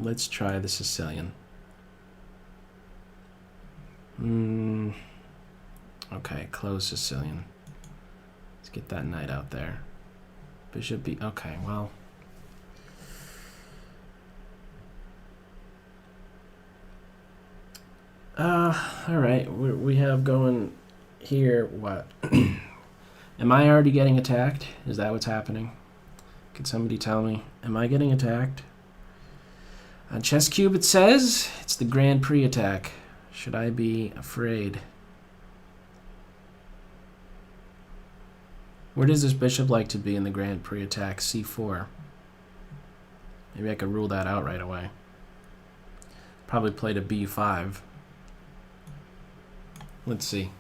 Let's try the Sicilian. Okay, close Sicilian. Let's get that knight out there. Bishop B. Okay, well. All right. We have going here. What? Am I already getting attacked? Is that what's happening? Could somebody tell me? Am I getting attacked? On Chess Cube it says it's the Grand Prix attack. Should I be afraid? Where does this bishop like to be in the Grand Prix attack? C4. Maybe I could rule that out right away. Probably play to B5. Let's see.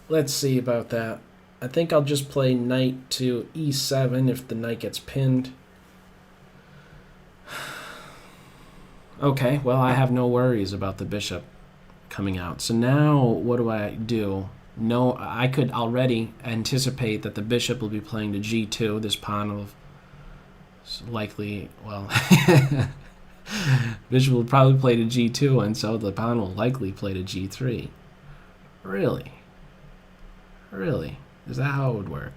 Let's see about that. I think I'll just play knight to E7 if the knight gets pinned. Okay, well, I have no worries about the bishop coming out. So now what do I do? No, I could already anticipate that the bishop will be playing to G2. This pawn will likely, well, bishop will probably play to G2, and so the pawn will likely play to G3. Really? Really? Is that how it would work?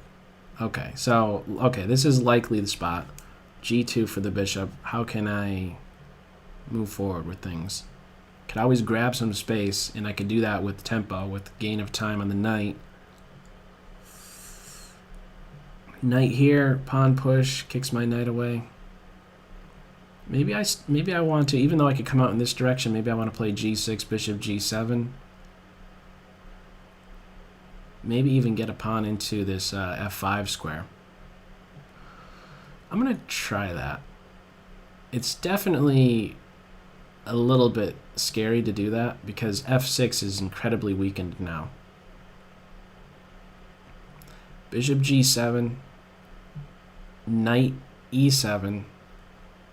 Okay, so, okay, this is likely the spot. G2 for the bishop. How can I move forward with things? Could always grab some space, and I could do that with tempo, with gain of time on the knight. Knight here, pawn push, kicks my knight away. Maybe I want to, even though I could come out in this direction, maybe I want to play G6, bishop G7. Maybe even get a pawn into this F5 square. I'm going to try that. It's definitely a little bit scary to do that because F6 is incredibly weakened now. Bishop G7, knight E7,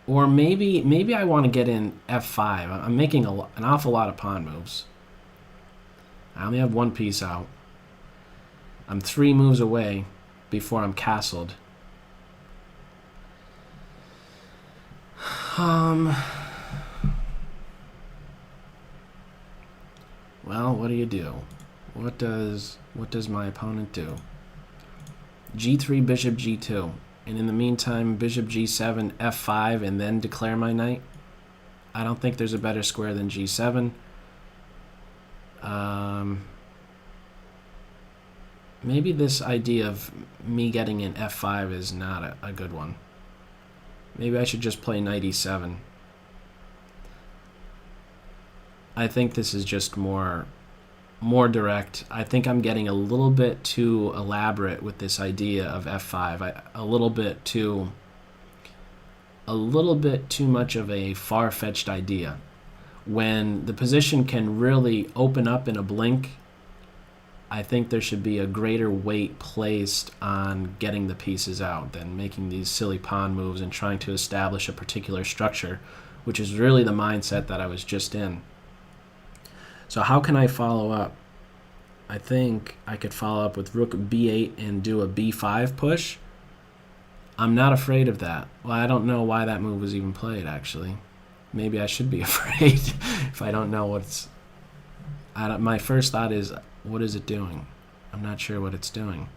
or maybe I want to get in F5. I'm making an awful lot of pawn moves. I only have one piece out. I'm 3 moves away before I'm castled. Well, what do you do? What does my opponent do? G3, bishop G2. And in the meantime, bishop G7, F5, and then declare my knight. I don't think there's a better square than G7. Maybe this idea of me getting in F5 is not a good one. Maybe I should just play knight E7. I think this is just more direct. I think I'm getting a little bit too elaborate with this idea of F5. A little bit too much of a far-fetched idea. When the position can really open up in a blink, I think there should be a greater weight placed on getting the pieces out than making these silly pawn moves and trying to establish a particular structure, which is really the mindset that I was just in. So how can I follow up? I think I could follow up with rook b8 and do a b5 push. I'm not afraid of that. Well, I don't know why that move was even played, actually. Maybe I should be afraid if I don't know what's... My first thought is, what is it doing? I'm not sure what it's doing.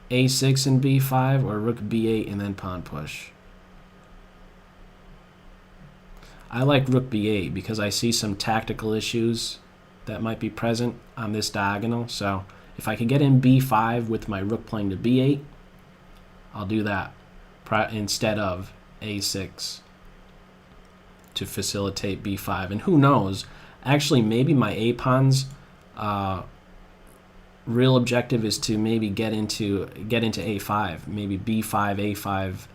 A6 and b5 or rook b8 and then pawn push. I like rook b8 because I see some tactical issues that might be present on this diagonal. So if I could get in b5 with my rook playing to b8, I'll do that instead of a6 to facilitate b5. And who knows, actually maybe my a-pawn's real objective is to maybe get into a5, maybe b5, a5,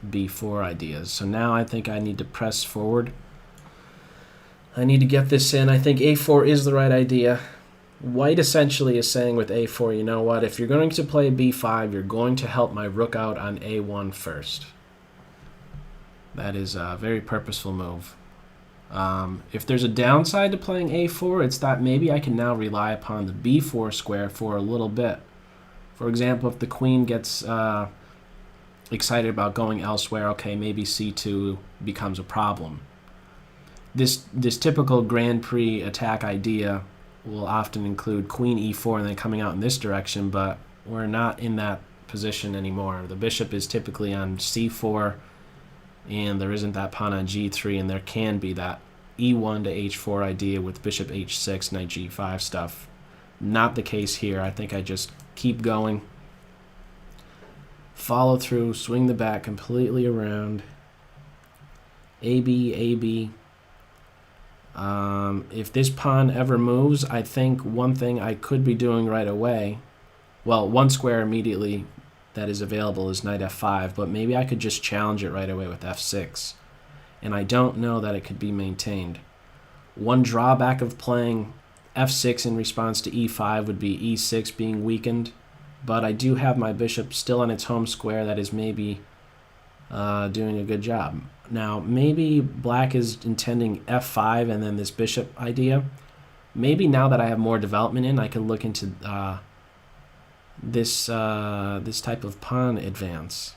b4 ideas. So now I think I need to press forward. I need to get this in. I think a4 is the right idea. White essentially is saying with a4, you know what, if you're going to play b5, you're going to help my rook out on a1 first. That is a very purposeful move. If there's a downside to playing a4, it's that maybe I can now rely upon the b4 square for a little bit. For example, if the queen gets excited about going elsewhere, okay, maybe c2 becomes a problem. This typical Grand Prix attack idea will often include queen e4 and then coming out in this direction, but we're not in that position anymore. The bishop is typically on c4, and there isn't that pawn on g3, and there can be that e1 to h4 idea with bishop h6, knight g5 stuff. Not the case here. I think I just keep going, follow through, swing the bat completely around, AB, AB. If this pawn ever moves, I think one thing I could be doing right away, well, one square immediately that is available is knight f5, but maybe I could just challenge it right away with f6. And I don't know that it could be maintained. One drawback of playing f6 in response to e5 would be e6 being weakened, but I do have my bishop still on its home square that is maybe doing a good job. Now, maybe black is intending f5 and then this bishop idea. Maybe now that I have more development in, I can look into this type of pawn advance.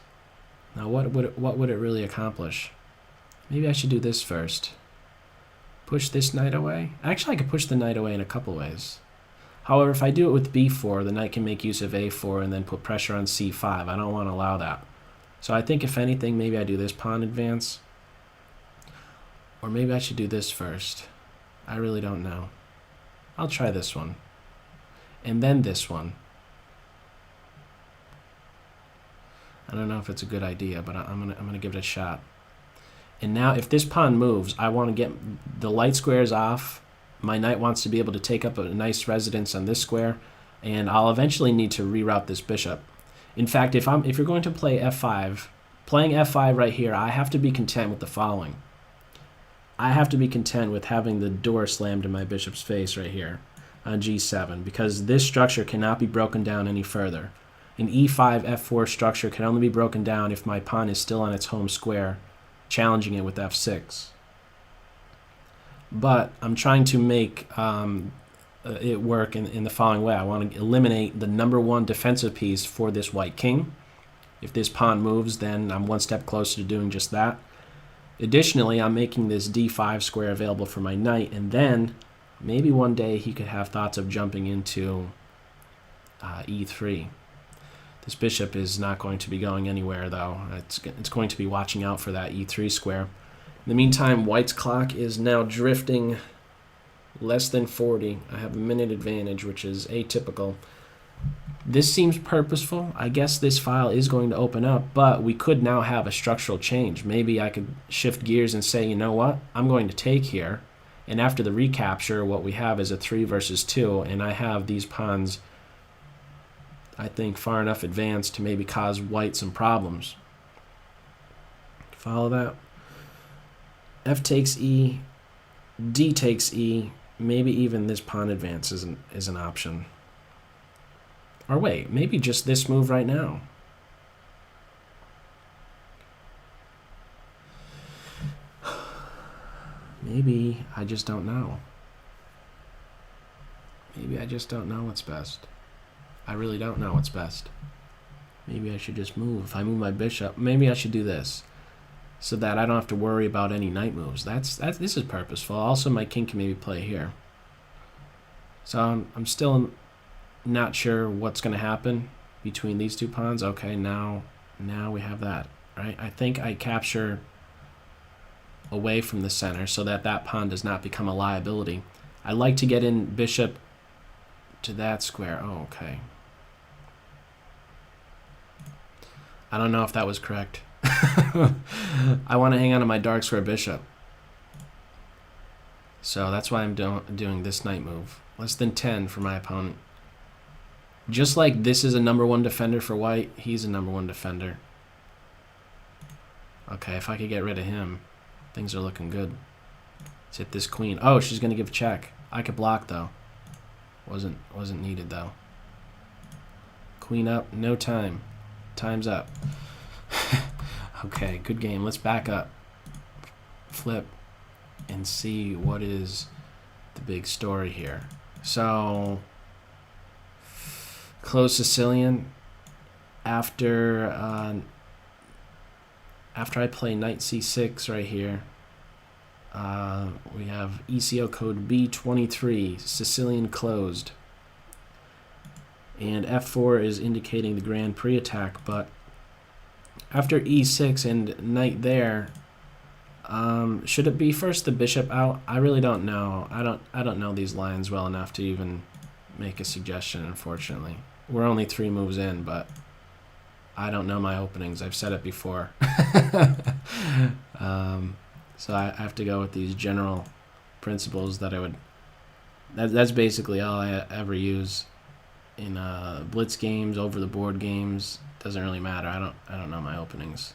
Now, what would it really accomplish? Maybe I should do this first. Push this knight away. Actually, I could push the knight away in a couple ways. However, if I do it with b4, the knight can make use of a4 and then put pressure on c5. I don't want to allow that. So I think if anything, maybe I do this pawn advance. Or maybe I should do this first. I really don't know. I'll try this one. And then this one. I don't know if it's a good idea, but I'm gonna give it a shot. And now if this pawn moves, I want to get the light squares off. My knight wants to be able to take up a nice residence on this square, and I'll eventually need to reroute this bishop. In fact, if you're going to play f5, playing f5 right here, I have to be content with the following. I have to be content with having the door slammed in my bishop's face right here on g7, because this structure cannot be broken down any further. An e5 f4 structure can only be broken down if my pawn is still on its home square, challenging it with f6. But I'm trying to make it work in the following way. I want to eliminate the #1 defensive piece for this white king. If this pawn moves, then I'm one step closer to doing just that. Additionally, I'm making this d5 square available for my knight, and then maybe one day he could have thoughts of jumping into e3. This bishop is not going to be going anywhere, though. It's going to be watching out for that e3 square. In the meantime, white's clock is now drifting less than 40. I have a minute advantage, which is atypical. This seems purposeful. I guess this file is going to open up, but we could now have a structural change. Maybe I could shift gears and say, you know what? I'm going to take here, and after the recapture, what we have is a 3 versus 2, and I have these pawns, I think, far enough advanced to maybe cause white some problems. Follow that? F takes E, D takes E, maybe even this pawn advance is an option. Or wait, maybe just this move right now. Maybe I just don't know. Maybe I just don't know what's best. I really don't know what's best. Maybe I should just move. If I move my bishop, maybe I should do this, so that I don't have to worry about any knight moves. This is purposeful. Also, my king can maybe play here. So I'm still not sure what's going to happen between these two pawns. Okay, now we have that, right? I think I capture away from the center so that that pawn does not become a liability. I like to get in bishop to that square. Oh, okay. I don't know if that was correct. I want to hang on to my dark square bishop. So that's why I'm doing this knight move. Less than 10 for my opponent. Just like this is a #1 defender for white, he's a #1 defender. Okay, if I could get rid of him, things are looking good. Let's hit this queen. Oh, she's going to give a check. I could block, though. Wasn't needed, though. Queen up, no time. Time's up. Okay, good game. Let's back up. Flip and see what is the big story here. So, close Sicilian after after I play knight c6 right here, we have ECO code B23, Sicilian closed. And f4 is indicating the Grand Prix attack, but after e6 and knight there, should it be first the bishop out? I really don't know. I don't know these lines well enough to even make a suggestion, unfortunately. We're only 3 moves in, but I don't know my openings. I've said it before. So I have to go with these general principles that I would... That's basically all I ever use in Blitz games, over-the-board games. Doesn't really matter. I don't know my openings.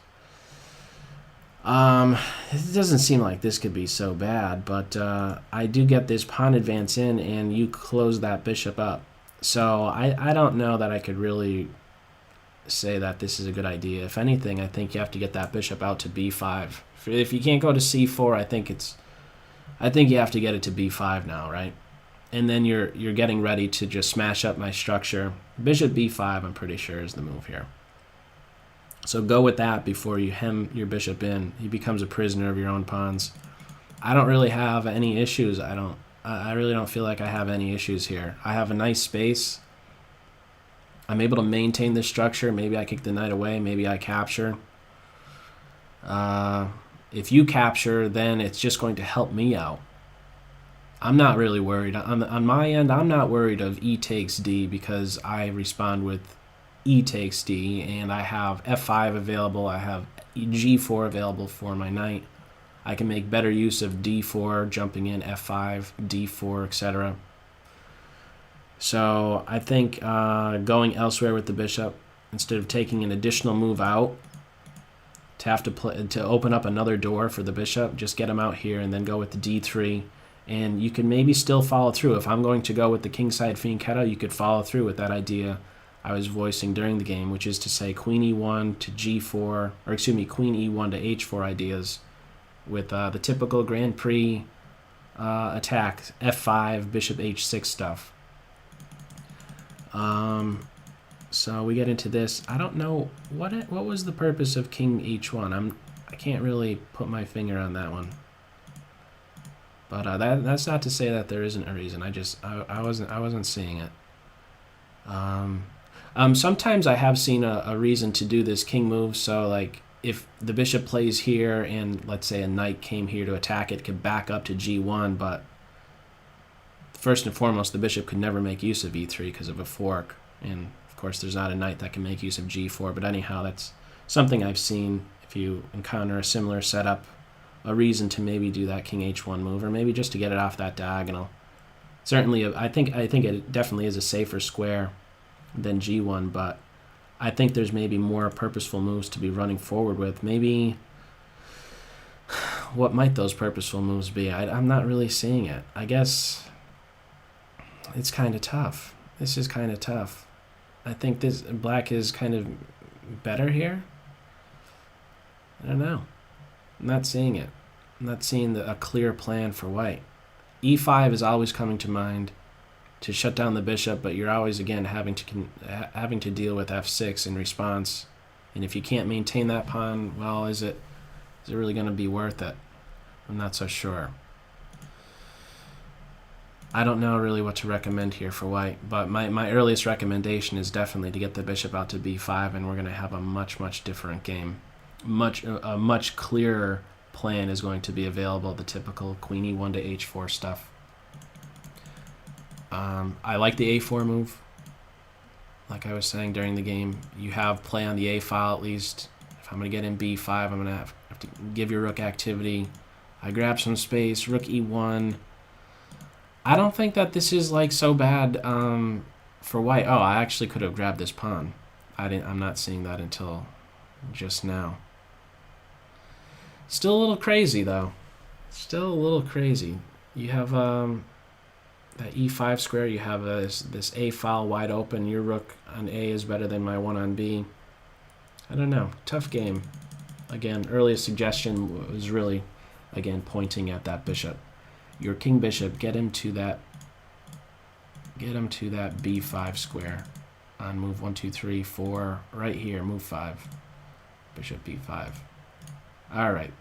It doesn't seem like this could be so bad, but I do get this pawn advance in, and you close that bishop up. So I don't know that I could really say that this is a good idea. If anything, I think you have to get that bishop out to b5. If you can't go to c4, I think you have to get it to b5 now, right? And then you're getting ready to just smash up my structure. Bishop b5, I'm pretty sure, is the move here. So go with that before you hem your bishop in. He becomes a prisoner of your own pawns. I don't really have any issues. I really don't feel like I have any issues here. I have a nice space. I'm able to maintain this structure. Maybe I kick the knight away. Maybe I capture. If you capture, then it's just going to help me out. I'm not really worried. On my end, I'm not worried of e takes d because I respond with e takes d, and I have f5 available. I have g4 available for my knight. I can make better use of d4, jumping in f5, d4, etc. So I think going elsewhere with the bishop, instead of taking an additional move out to open up another door for the bishop, just get him out here and then go with the d3. And you can maybe still follow through. If I'm going to go with the kingside fianchetto, you could follow through with that idea I was voicing during the game, which is to say queen e1 to g4, or excuse me, queen e1 to h4 ideas with the typical Grand Prix attack, f5, bishop h6 stuff. So we get into this. I don't know what was the purpose of king h1. I can't really put my finger on that one. But that's not to say that there isn't a reason. I wasn't seeing it. Sometimes I have seen a reason to do this king move. So like if the bishop plays here and let's say a knight came here to attack, it could back up to g1. But first and foremost, the bishop could never make use of e3 because of a fork. And of course, there's not a knight that can make use of g4. But anyhow, that's something I've seen. If you encounter a similar setup, a reason to maybe do that king h1 move, or maybe just to get it off that diagonal. Certainly, I think it definitely is a safer square than g1, but I think there's maybe more purposeful moves to be running forward with. Maybe, what might those purposeful moves be? I'm not really seeing it. I guess it's kind of tough. This is kind of tough. I think this black is kind of better here. I don't know. I'm not seeing it. I'm not seeing a clear plan for white. e5 is always coming to mind to shut down the bishop, but you're always again having to deal with f6 in response. And if you can't maintain that pawn, well, is it really going to be worth it? I'm not so sure. I don't know really what to recommend here for white, but my earliest recommendation is definitely to get the bishop out to b5, and we're going to have a much different game. A much clearer plan is going to be available, the typical queen e1 to h4 stuff. I like the a4 move. Like I was saying during the game, you have play on the a file at least. If I'm going to get in b5, I'm going to have to give your rook activity. I grab some space, rook e1. I don't think that this is like so bad for white. Oh, I actually could have grabbed this pawn. I'm not seeing that until just now. Still a little crazy though. Still a little crazy. You have that e5 square. You have this a file wide open. Your rook on a is better than my one on b. I don't know. Tough game. Again, earliest suggestion was really, again, pointing at that bishop. Your king bishop, get him to that b5 square on move 1, 2, 3, 4, right here, move 5. Bishop b5. All right.